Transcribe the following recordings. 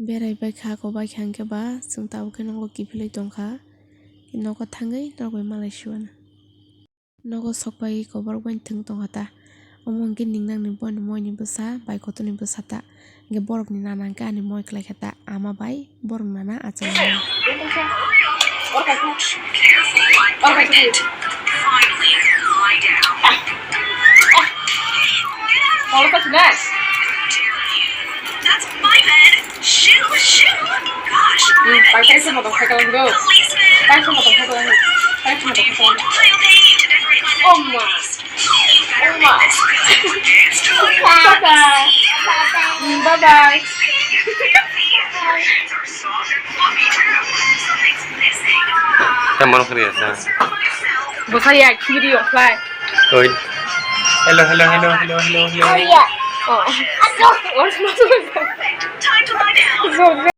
Beraibai kha kobai kha hingke ba chwng tabuk ke nogo kiphilui tongkha nogo thangui norbai malai siwana nogo sokbai koborok bai thwng tongkha ta omo hingke ningnang ni moi ni bwsa bai kotor ni bwsa ta hingke borok ni nana hingke ani moi khlaikha ta ama bai borok ni nana achukmani. That's my bed. Shoo, shoo. Gosh. I'll pay you to decorate my bedroom. You better make this really dance to Bye-bye. Something's missing. Teman kerja. Bukan ya, video fly. Oi. Hello. Oh iya. Oh. Harus masuk. Time to lie down.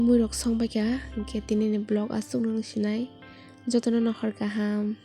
Mui rok songbai ka hingke tini ni blog asuk nung sinai jotono nokar kaham.